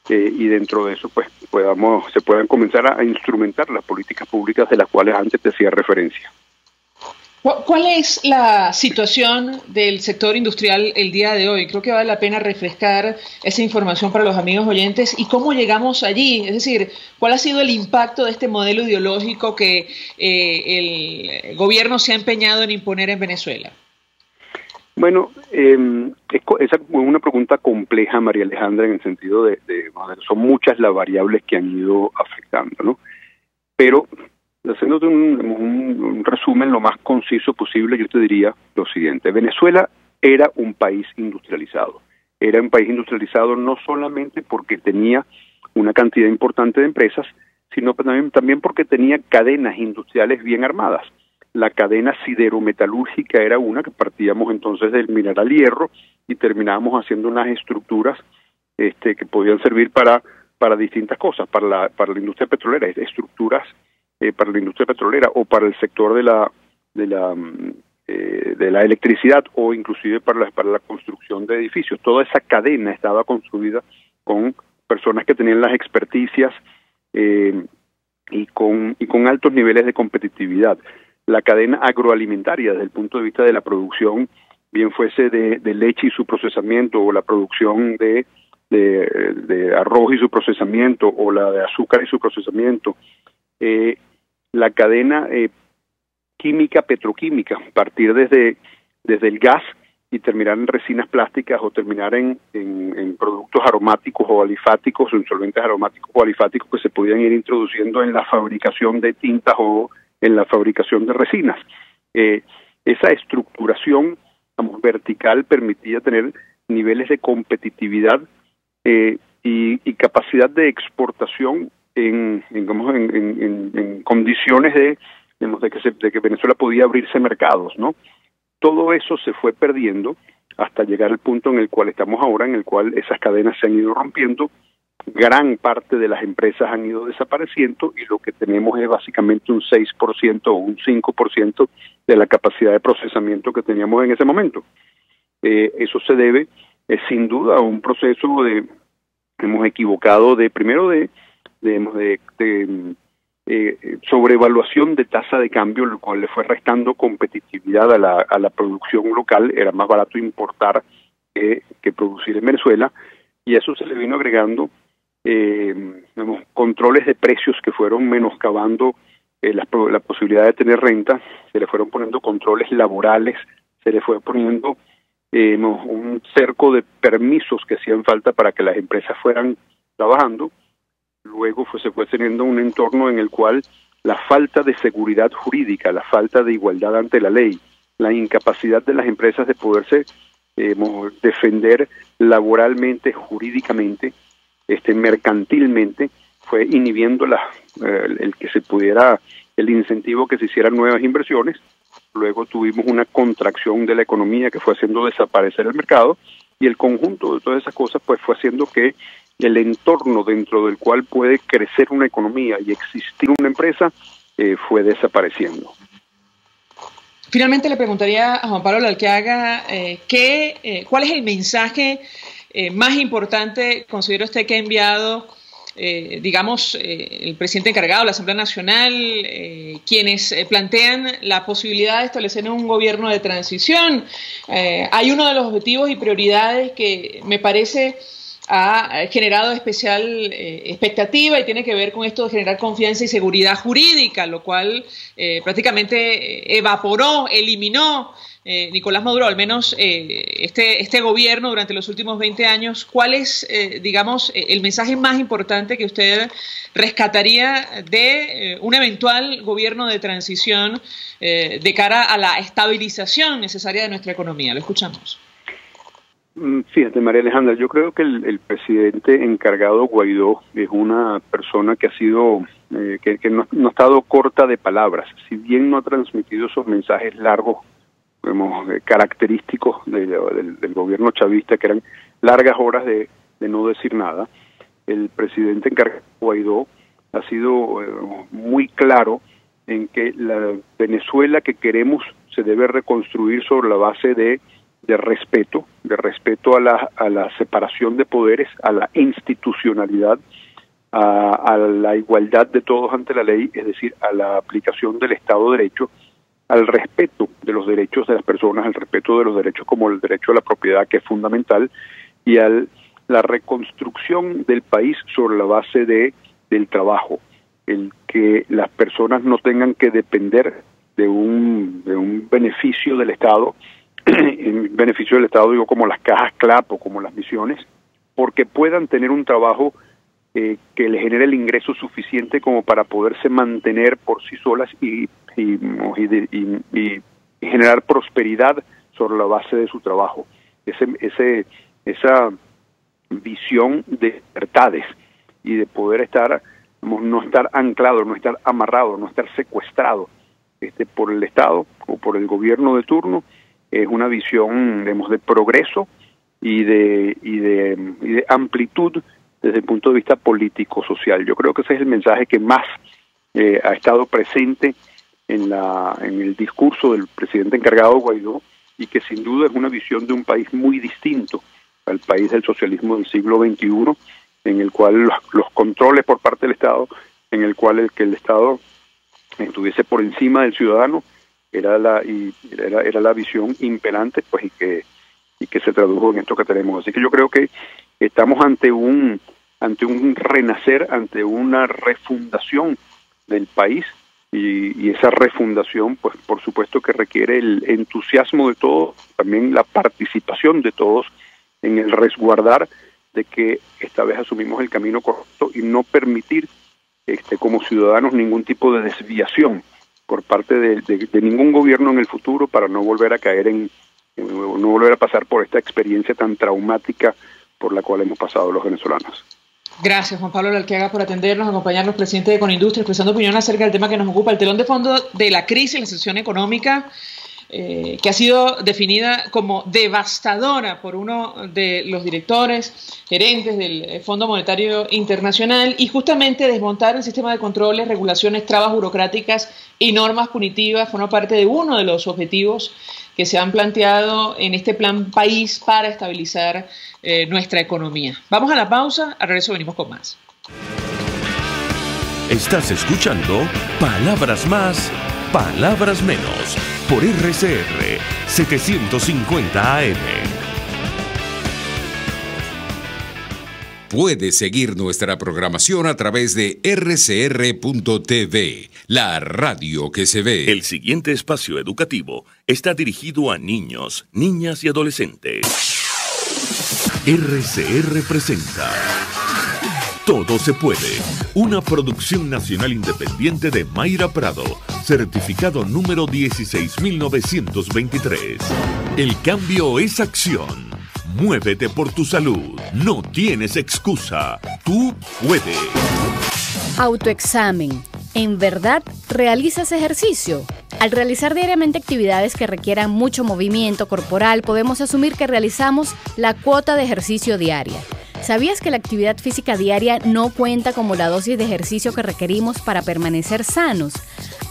Speaker 9: y dentro de eso pues se puedan comenzar a instrumentar las políticas públicas de las cuales antes te hacía referencia.
Speaker 2: ¿Cuál es la situación del sector industrial el día de hoy? Creo que vale la pena refrescar esa información para los amigos oyentes. ¿Y cómo llegamos allí? Es decir, ¿cuál ha sido el impacto de este modelo ideológico que el gobierno se ha empeñado en imponer en Venezuela?
Speaker 9: Bueno, esa es una pregunta compleja, María Alejandra, en el sentido de son muchas las variables que han ido afectando, ¿no? Pero haciéndote un resumen lo más conciso posible, yo te diría lo siguiente: Venezuela era un país industrializado. Era un país industrializado no solamente porque tenía una cantidad importante de empresas, sino también porque tenía cadenas industriales bien armadas. La cadena siderometalúrgica era una, que partíamos entonces del mineral hierro y terminábamos haciendo unas estructuras que podían servir para distintas cosas, para la industria petrolera, estructuras para la industria petrolera o para el sector de la electricidad, o inclusive para la construcción de edificios. Toda esa cadena estaba construida con personas que tenían las experticias y con altos niveles de competitividad. La cadena agroalimentaria, desde el punto de vista de la producción, bien fuese de leche y su procesamiento, o la producción de arroz y su procesamiento, o la de azúcar y su procesamiento, la cadena química, petroquímica, partir desde el gas y terminar en resinas plásticas, o terminar en productos aromáticos o alifáticos, o en solventes aromáticos o alifáticos que se podían ir introduciendo en la fabricación de tintas o en la fabricación de resinas. Esa estructuración vertical permitía tener niveles de competitividad y capacidad de exportación en condiciones de que Venezuela podía abrirse mercados, ¿no? Todo eso se fue perdiendo hasta llegar al punto en el cual estamos ahora, en el cual esas cadenas se han ido rompiendo, gran parte de las empresas han ido desapareciendo, y lo que tenemos es básicamente un 6% o un 5% de la capacidad de procesamiento que teníamos en ese momento. Eso se debe, sin duda, a un proceso hemos equivocado de sobrevaluación de tasa de cambio, lo cual le fue restando competitividad a la producción local. Era más barato importar que producir en Venezuela, y eso se le vino agregando controles de precios que fueron menoscabando la posibilidad de tener renta. Se le fueron poniendo controles laborales, se le fue poniendo un cerco de permisos que hacían falta para que las empresas fueran trabajando. Luego se fue teniendo un entorno en el cual la falta de seguridad jurídica, la falta de igualdad ante la ley, la incapacidad de las empresas de poderse defender laboralmente, jurídicamente, mercantilmente, fue inhibiendo el que se pudiera, el incentivo que se hicieran nuevas inversiones. Luego tuvimos una contracción de la economía que fue haciendo desaparecer el mercado, y el conjunto de todas esas cosas pues fue haciendo que el entorno dentro del cual puede crecer una economía y existir una empresa fue desapareciendo.
Speaker 2: Finalmente le preguntaría a Juan Pablo Lalquiaga, ¿cuál es el mensaje más importante, considera usted, que ha enviado el presidente encargado de la Asamblea Nacional, quienes plantean la posibilidad de establecer un gobierno de transición? Hay uno de los objetivos y prioridades que me parece ha generado especial expectativa y tiene que ver con esto de generar confianza y seguridad jurídica, lo cual prácticamente evaporó, eliminó Nicolás Maduro, al menos este gobierno durante los últimos 20 años. ¿Cuál es, el mensaje más importante que usted rescataría de un eventual gobierno de transición de cara a la estabilización necesaria de nuestra economía? Lo escuchamos.
Speaker 9: Fíjate, María Alejandra, yo creo que el presidente encargado, Guaidó, es una persona que ha sido, que no ha estado corta de palabras. Si bien no ha transmitido esos mensajes largos, característicos del gobierno chavista, que eran largas horas de no decir nada, el presidente encargado, Guaidó, ha sido muy claro en que la Venezuela que queremos se debe reconstruir sobre la base de respeto a la separación de poderes, a la institucionalidad, a la igualdad de todos ante la ley, es decir, a la aplicación del Estado de Derecho, al respeto de los derechos de las personas, al respeto de los derechos como el derecho a la propiedad, que es fundamental, y a la reconstrucción del país sobre la base del trabajo, el que las personas no tengan que depender de un beneficio del Estado, en beneficio del Estado digo como las cajas CLAP o como las misiones, porque puedan tener un trabajo que les genere el ingreso suficiente como para poderse mantener por sí solas y generar prosperidad sobre la base de su trabajo. Esa visión de libertades y de poder estar, no estar anclado, no estar amarrado, no estar secuestrado por el Estado o por el gobierno de turno, es una visión, de progreso y de amplitud desde el punto de vista político-social. Yo creo que ese es el mensaje que más ha estado presente en el discurso del presidente encargado Guaidó, y que sin duda es una visión de un país muy distinto al país del socialismo del siglo XXI, en el cual los controles por parte del Estado, en el cual el Estado estuviese por encima del ciudadano, era la visión imperante, pues, y que se tradujo en esto que tenemos. Así que yo creo que estamos ante un renacer, ante una refundación del país, y esa refundación, pues, por supuesto que requiere el entusiasmo de todos, también la participación de todos en el resguardar de que esta vez asumimos el camino correcto y no permitir como ciudadanos ningún tipo de desviación por parte de ningún gobierno en el futuro, para no volver a caer no volver a pasar por esta experiencia tan traumática por la cual hemos pasado los venezolanos.
Speaker 2: Gracias, Juan Pablo Lalquiaga, por atendernos, acompañarnos, presidente de Conindustria, expresando opinión acerca del tema que nos ocupa, el telón de fondo de la crisis, la situación económica, que ha sido definida como devastadora por uno de los directores, gerentes del Fondo Monetario Internacional, y justamente desmontar el sistema de controles, regulaciones, trabas burocráticas y normas punitivas forma parte de uno de los objetivos que se han planteado en este plan país para estabilizar nuestra economía. Vamos a la pausa, al regreso venimos con más.
Speaker 1: Estás escuchando Palabras Más, Palabras Menos, por RCR 750 AM.
Speaker 4: Puedes seguir nuestra programación a través de rcr.tv, la radio que se ve.
Speaker 1: El siguiente espacio educativo está dirigido a niños, niñas y adolescentes. RCR presenta Todo se puede, una producción nacional independiente de Mayra Prado, certificado número 16923. El cambio es acción. Muévete por tu salud. No tienes excusa. Tú puedes.
Speaker 10: Autoexamen. ¿En verdad realizas ejercicio? Al realizar diariamente actividades que requieran mucho movimiento corporal, podemos asumir que realizamos la cuota de ejercicio diaria. ¿Sabías que la actividad física diaria no cuenta como la dosis de ejercicio que requerimos para permanecer sanos?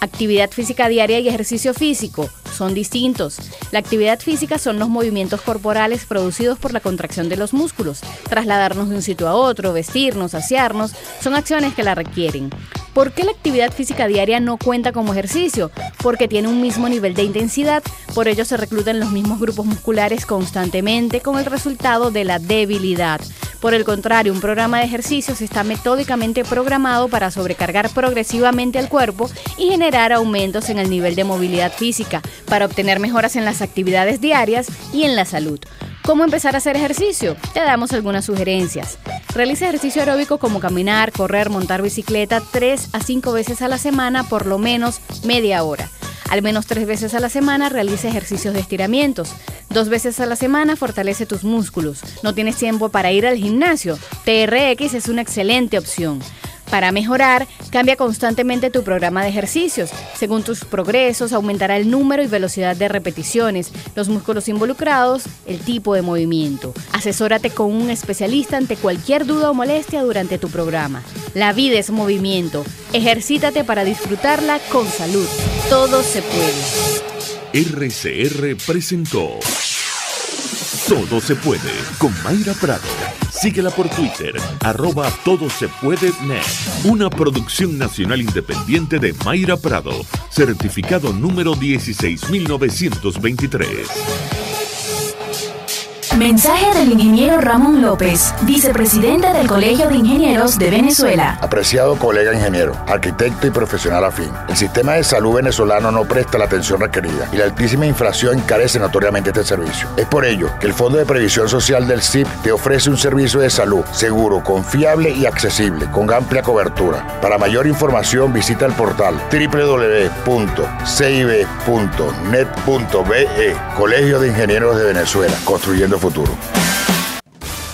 Speaker 10: Actividad física diaria y ejercicio físico son distintos. La actividad física son los movimientos corporales producidos por la contracción de los músculos. Trasladarnos de un sitio a otro, vestirnos, asearnos, son acciones que la requieren. ¿Por qué la actividad física diaria no cuenta como ejercicio? Porque tiene un mismo nivel de intensidad, por ello se reclutan los mismos grupos musculares constantemente con el resultado de la debilidad. Por el contrario, un programa de ejercicios está metódicamente programado para sobrecargar progresivamente al cuerpo y generar aumentos en el nivel de movilidad física, para obtener mejoras en las actividades diarias y en la salud. ¿Cómo empezar a hacer ejercicio? Te damos algunas sugerencias. Realiza ejercicio aeróbico como caminar, correr, montar bicicleta 3 a 5 veces a la semana, por lo menos media hora. Al menos 3 veces a la semana realiza ejercicios de estiramientos. 2 veces a la semana fortalece tus músculos. ¿No tienes tiempo para ir al gimnasio? TRX es una excelente opción. Para mejorar, cambia constantemente tu programa de ejercicios. Según tus progresos, aumentará el número y velocidad de repeticiones, los músculos involucrados, el tipo de movimiento. Asesórate con un especialista ante cualquier duda o molestia durante tu programa. La vida es movimiento. Ejercítate para disfrutarla con salud. Todo se puede.
Speaker 1: RCR presentó Todo se puede con Mayra Prado. Síguela por Twitter, @todosepuede.net. Una producción nacional independiente de Mayra Prado, certificado número 16923.
Speaker 7: Mensaje del ingeniero Ramón López, vicepresidente del Colegio de Ingenieros de Venezuela.
Speaker 11: Apreciado colega ingeniero, arquitecto y profesional afín, el sistema de salud venezolano no presta la atención requerida y la altísima inflación encarece notoriamente este servicio. Es por ello que el Fondo de Previsión Social del CIP te ofrece un servicio de salud seguro, confiable y accesible, con amplia cobertura. Para mayor información visita el portal www.cib.net.be. Colegio de Ingenieros de Venezuela, construyendo futuro.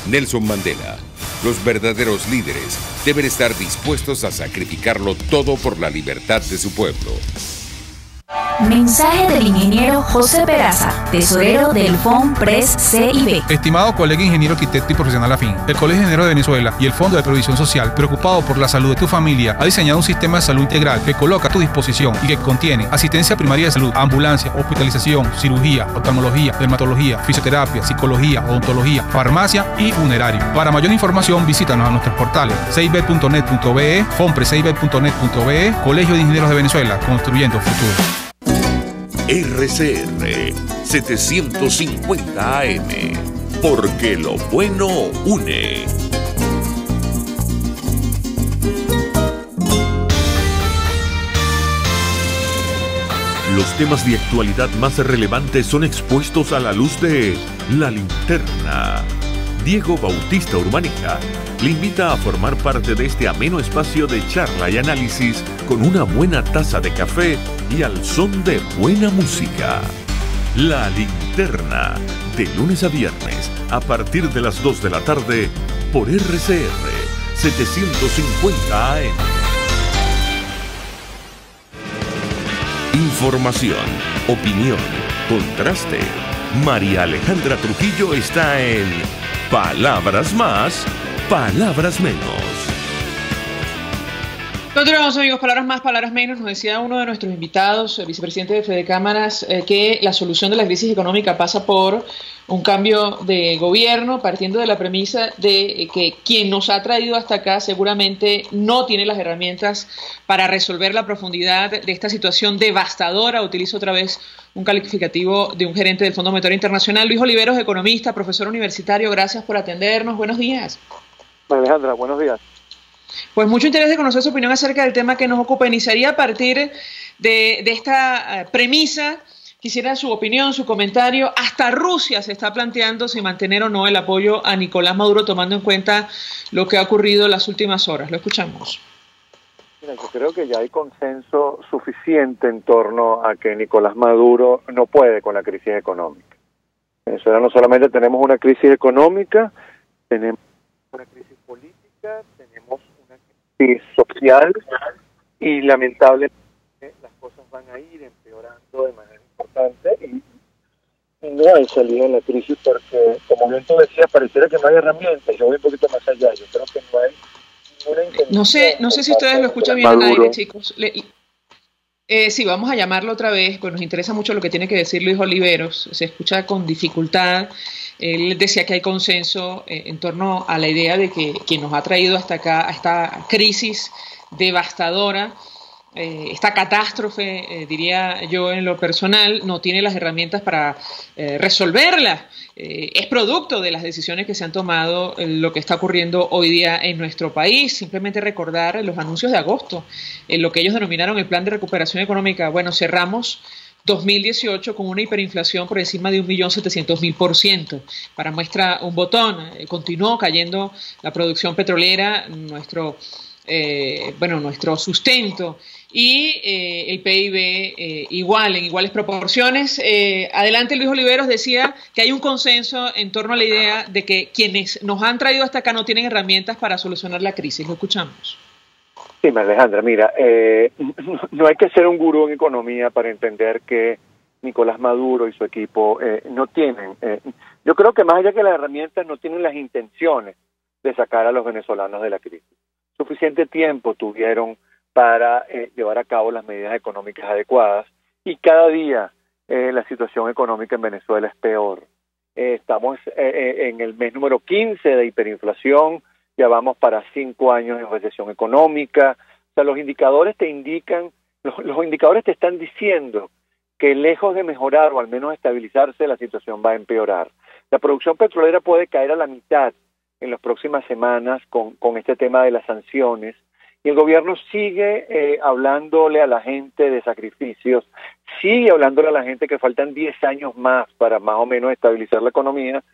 Speaker 4: Nelson Mandela. Los verdaderos líderes deben estar dispuestos a sacrificarlo todo por la libertad de su pueblo.
Speaker 7: Mensaje del ingeniero José Peraza, tesorero del FONPRES-CIB.
Speaker 12: Estimado colega ingeniero, arquitecto y profesional afín, el Colegio de Ingenieros de Venezuela y el Fondo de Previsión Social, preocupado por la salud de tu familia, ha diseñado un sistema de salud integral que coloca a tu disposición y que contiene asistencia primaria de salud, ambulancia, hospitalización, cirugía, oftalmología, dermatología, fisioterapia, psicología, odontología, farmacia y funerario. Para mayor información, visítanos a nuestros portales cib.net.be, fonpres.net.be, Colegio de Ingenieros de Venezuela, construyendo futuro.
Speaker 1: RCR 750 AM, porque lo bueno une. Los temas de actualidad más relevantes son expuestos a la luz de La Linterna. Diego Bautista Urbaneja le invita a formar parte de este ameno espacio de charla y análisis con una buena taza de café y al son de buena música. La Linterna, de lunes a viernes, a partir de las 2 de la tarde, por RCR 750 AM. Información, opinión, contraste. María Alejandra Trujillo está en Palabras Más, Palabras Menos.
Speaker 2: Continuamos, amigos. Palabras más, palabras menos. Nos decía uno de nuestros invitados, el vicepresidente de Fede Cámaras, que la solución de la crisis económica pasa por un cambio de gobierno, partiendo de la premisa de que quien nos ha traído hasta acá seguramente no tiene las herramientas para resolver la profundidad de esta situación devastadora. Utilizo otra vez un calificativo de un gerente del Fondo Monetario Internacional. Luis Oliveros, economista, profesor universitario, gracias por atendernos. Buenos días.
Speaker 13: Alejandra, buenos días.
Speaker 2: Pues mucho interés de conocer su opinión acerca del tema que nos ocupa. Iniciaría a partir de esta premisa. Quisiera su opinión, su comentario. Hasta Rusia se está planteando si mantener o no el apoyo a Nicolás Maduro, tomando en cuenta lo que ha ocurrido en las últimas horas. Lo escuchamos.
Speaker 13: Mira, yo creo que ya hay consenso suficiente en torno a que Nicolás Maduro no puede con la crisis económica. En Venezuela no solamente tenemos una crisis económica, tenemos una crisis política, tenemos una crisis social y lamentablemente las cosas van a ir empeorando de manera importante y no hay salida en la crisis porque, como bien tú decías, pareciera que no hay herramientas. Yo voy un poquito más allá, yo creo que no hay ninguna intención.
Speaker 2: No sé si ustedes lo escuchan bien al aire, chicos. Sí, vamos a llamarlo otra vez, pues nos interesa mucho lo que tiene que decir Luis Oliveros. Se escucha con dificultad. Él decía que hay consenso en torno a la idea de que quien nos ha traído hasta acá, a esta crisis devastadora, esta catástrofe, diría yo en lo personal, no tiene las herramientas para resolverla. Es producto de las decisiones que se han tomado, lo que está ocurriendo hoy día en nuestro país. Simplemente recordar los anuncios de agosto, lo que ellos denominaron el Plan de Recuperación Económica. Bueno, cerramos 2018 con una hiperinflación por encima de 1.700.000%. Para muestra un botón, continuó cayendo la producción petrolera, nuestro sustento, y el PIB igual, en iguales proporciones. Adelante, Luis Oliveros decía que hay un consenso en torno a la idea de que quienes nos han traído hasta acá no tienen herramientas para solucionar la crisis. Lo escuchamos.
Speaker 13: Sí, Alejandra, mira, no hay que ser un gurú en economía para entender que Nicolás Maduro y su equipo no tienen, yo creo que más allá que las herramientas, no tienen las intenciones de sacar a los venezolanos de la crisis. Suficiente tiempo tuvieron para llevar a cabo las medidas económicas adecuadas y cada día la situación económica en Venezuela es peor. Estamos en el mes número 15 de hiperinflación, ya vamos para 5 años de recesión económica. O sea, los indicadores te indican, los indicadores te están diciendo que lejos de mejorar o al menos estabilizarse, la situación va a empeorar. La producción petrolera puede caer a la mitad en las próximas semanas con este tema de las sanciones, y el gobierno sigue hablándole a la gente de sacrificios, sigue hablándole a la gente que faltan 10 años más para más o menos estabilizar la economía.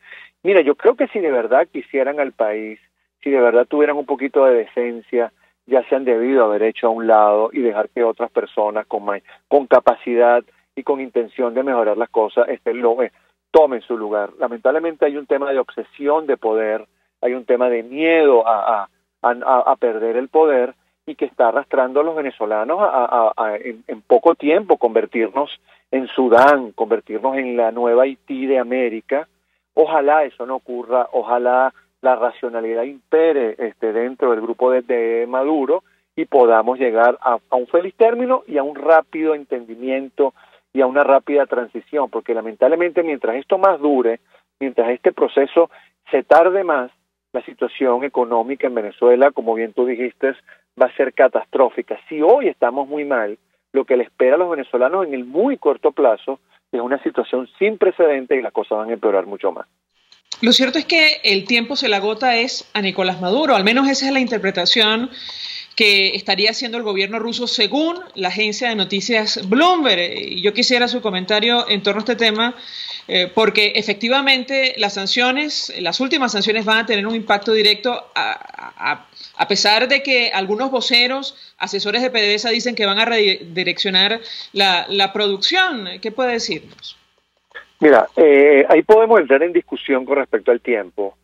Speaker 13: Mira, yo creo que si de verdad quisieran al país, si de verdad tuvieran un poquito de decencia, ya se han debido haber hecho a un lado y dejar que otras personas con capacidad y con intención de mejorar las cosas tomen su lugar. Lamentablemente hay un tema de obsesión de poder, hay un tema de miedo a perder el poder y que está arrastrando a los venezolanos en poco tiempo convertirnos en Sudán, convertirnos en la nueva Haití de América. Ojalá eso no ocurra, ojalá la racionalidad impere dentro del grupo de Maduro y podamos llegar a un feliz término y a un rápido entendimiento y a una rápida transición, porque lamentablemente mientras esto más dure, mientras este proceso se tarde más, la situación económica en Venezuela, como bien tú dijiste, va a ser catastrófica. Si hoy estamos muy mal, lo que le espera a los venezolanos en el muy corto plazo es una situación sin precedentes y las cosas van a empeorar mucho más.
Speaker 2: Lo cierto es que el tiempo se le agota es a Nicolás Maduro, al menos esa es la interpretación que estaría haciendo el gobierno ruso según la agencia de noticias Bloomberg. Y yo quisiera su comentario en torno a este tema, porque efectivamente las sanciones, las últimas sanciones van a tener un impacto directo a pesar de que algunos voceros, asesores de PDVSA dicen que van a redireccionar la producción. ¿Qué puede decirnos?
Speaker 13: Mira, ahí podemos entrar en discusión con respecto al tiempo,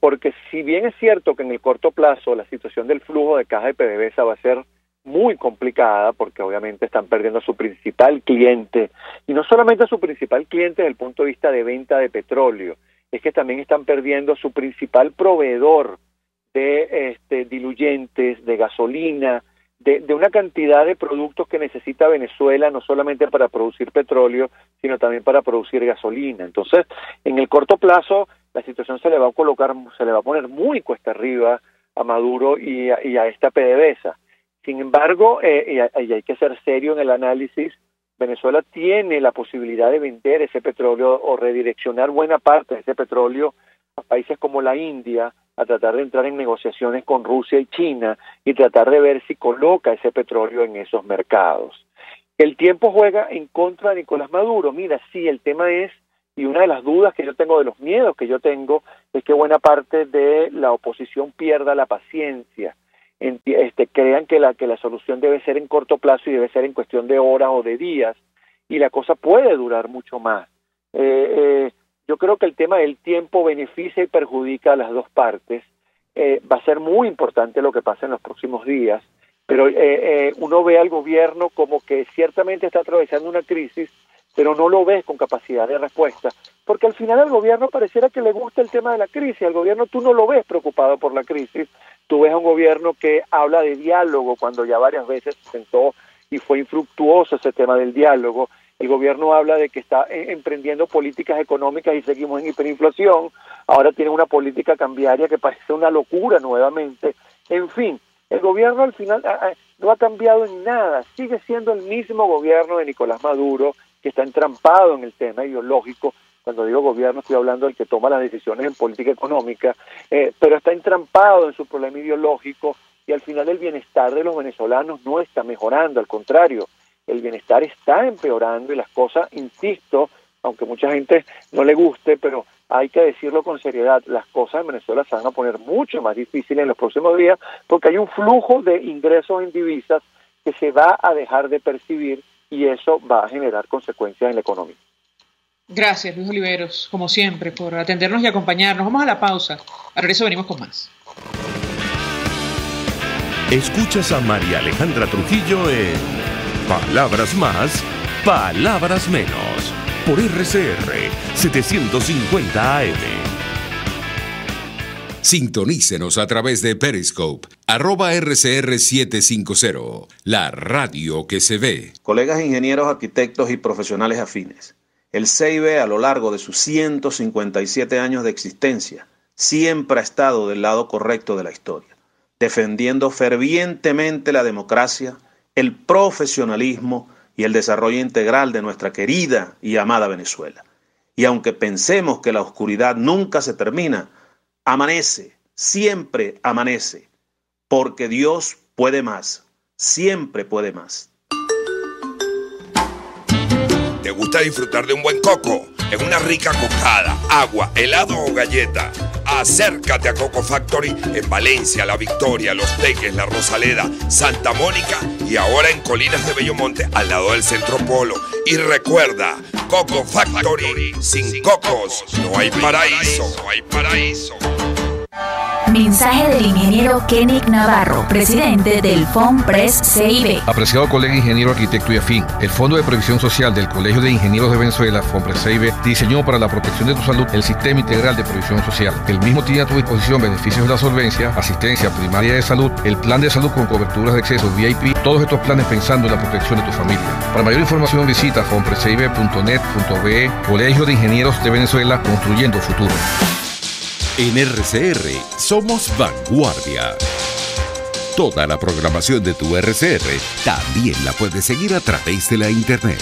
Speaker 13: porque si bien es cierto que en el corto plazo la situación del flujo de caja de PDVSA va a ser muy complicada, porque obviamente están perdiendo a su principal cliente, y no solamente a su principal cliente desde el punto de vista de venta de petróleo, es que también están perdiendo a su principal proveedor de diluyentes, de gasolina, de una cantidad de productos que necesita Venezuela, no solamente para producir petróleo, sino también para producir gasolina. Entonces, en el corto plazo, la situación se le va a poner muy cuesta arriba a Maduro y a esta PDVSA. Sin embargo, y hay que ser serio en el análisis, Venezuela tiene la posibilidad de vender ese petróleo o redireccionar buena parte de ese petróleo a países como la India, a tratar de entrar en negociaciones con Rusia y China y tratar de ver si coloca ese petróleo en esos mercados. El tiempo juega en contra de Nicolás Maduro. Mira, sí, el tema es, y una de las dudas que yo tengo, de los miedos que yo tengo, es que buena parte de la oposición pierda la paciencia. Crean que la solución debe ser en corto plazo y debe ser en cuestión de horas o de días, y la cosa puede durar mucho más. Yo creo que el tema del tiempo beneficia y perjudica a las dos partes. Va a ser muy importante lo que pase en los próximos días, pero uno ve al gobierno como que ciertamente está atravesando una crisis, pero no lo ves con capacidad de respuesta, porque al final al gobierno pareciera que le gusta el tema de la crisis. Al gobierno tú no lo ves preocupado por la crisis, tú ves a un gobierno que habla de diálogo cuando ya varias veces se sentó y fue infructuoso ese tema del diálogo. El gobierno habla de que está emprendiendo políticas económicas y seguimos en hiperinflación. Ahora tiene una política cambiaria que parece una locura nuevamente. En fin, el gobierno al final no ha cambiado en nada. Sigue siendo el mismo gobierno de Nicolás Maduro, que está entrampado en el tema ideológico. Cuando digo gobierno estoy hablando del que toma las decisiones en política económica, pero está entrampado en su problema ideológico, y al final el bienestar de los venezolanos no está mejorando, al contrario, el bienestar está empeorando, y las cosas, insisto, aunque mucha gente no le guste, pero hay que decirlo con seriedad, las cosas en Venezuela se van a poner mucho más difíciles en los próximos días, porque hay un flujo de ingresos en divisas que se va a dejar de percibir, y eso va a generar consecuencias en la economía.
Speaker 2: Gracias, Luis Oliveros, como siempre, por atendernos y acompañarnos. Vamos a la pausa. A regreso venimos con más.
Speaker 1: Escuchas a María Alejandra Trujillo en Palabras Más, Palabras Menos, por RCR 750 AM.
Speaker 4: Sintonícenos a través de Periscope, @RCR750, la radio que se ve.
Speaker 5: Colegas ingenieros, arquitectos y profesionales afines, el CIB, a lo largo de sus 157 años de existencia, siempre ha estado del lado correcto de la historia, defendiendo fervientemente la democracia, el profesionalismo y el desarrollo integral de nuestra querida y amada Venezuela. Y aunque pensemos que la oscuridad nunca se termina, amanece, siempre amanece, porque Dios puede más, siempre puede más.
Speaker 14: ¿Te gusta disfrutar de un buen coco? En una rica cocada, agua, helado o galleta. Acércate a Coco Factory en Valencia, La Victoria, Los Teques, La Rosaleda, Santa Mónica y ahora en Colinas de Bellomonte al lado del Centro Polo. Y recuerda, Coco Factory, sin cocos no hay paraíso, no hay paraíso.
Speaker 7: Mensaje del ingeniero Kenneth Navarro, presidente del FONPRES CIB.
Speaker 8: Apreciado colega ingeniero, arquitecto y afín, el Fondo de Previsión Social del Colegio de Ingenieros de Venezuela, FONPRES CIB, diseñó para la protección de tu salud el Sistema Integral de Previsión Social. El mismo tiene a tu disposición beneficios de la solvencia, asistencia primaria de salud, el plan de salud con coberturas de acceso VIP, todos estos planes pensando en la protección de tu familia. Para mayor información visita fonprescib.net.be, Colegio de Ingenieros de Venezuela, construyendo futuro.
Speaker 4: En RCR somos vanguardia. Toda la programación de tu RCR también la puedes seguir a través de la internet.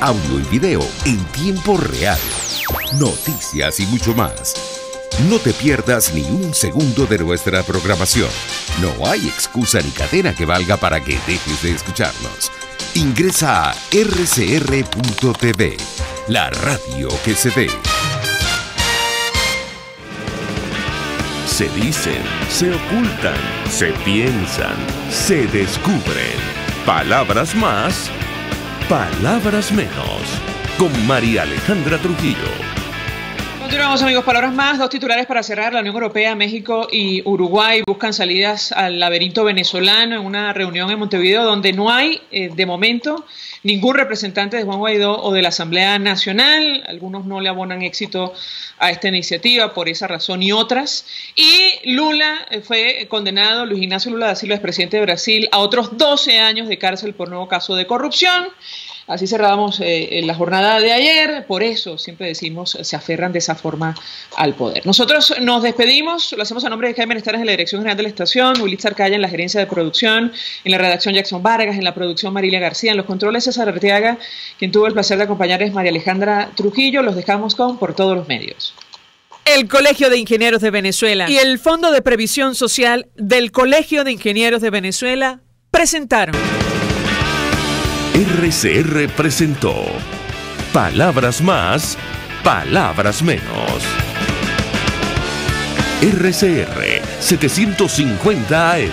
Speaker 4: Audio y video en tiempo real. Noticias y mucho más. No te pierdas ni un segundo de nuestra programación. No hay excusa ni cadena que valga para que dejes de escucharnos. Ingresa a rcr.tv, la radio que se ve.
Speaker 1: Se dicen, se ocultan, se piensan, se descubren. Palabras más, palabras menos. Con María Alejandra Trujillo.
Speaker 2: Continuamos, amigos. Palabras más. Dos titulares para cerrar. La Unión Europea, México y Uruguay buscan salidas al laberinto venezolano en una reunión en Montevideo donde no hay, de momento, ningún representante de Juan Guaidó o de la Asamblea Nacional. Algunos no le abonan éxito a esta iniciativa por esa razón y otras. Y Lula fue condenado, Luis Ignacio Lula da Silva, expresidente de Brasil, a otros 12 años de cárcel por nuevo caso de corrupción. Así cerramos la jornada de ayer. Por eso siempre decimos, se aferran de esa forma al poder. Nosotros nos despedimos, lo hacemos a nombre de Jaime Nestares en la dirección general de la estación, Willy Arcaya en la gerencia de producción, en la redacción Jackson Vargas, en la producción Marilia García, en los controles César Arteaga, quien tuvo el placer de acompañar es María Alejandra Trujillo. Los dejamos con Por Todos los Medios. El Colegio de Ingenieros de Venezuela y el Fondo de Previsión Social del Colegio de Ingenieros de Venezuela presentaron.
Speaker 1: RCR presentó Palabras Más, Palabras Menos. RCR 750 AM.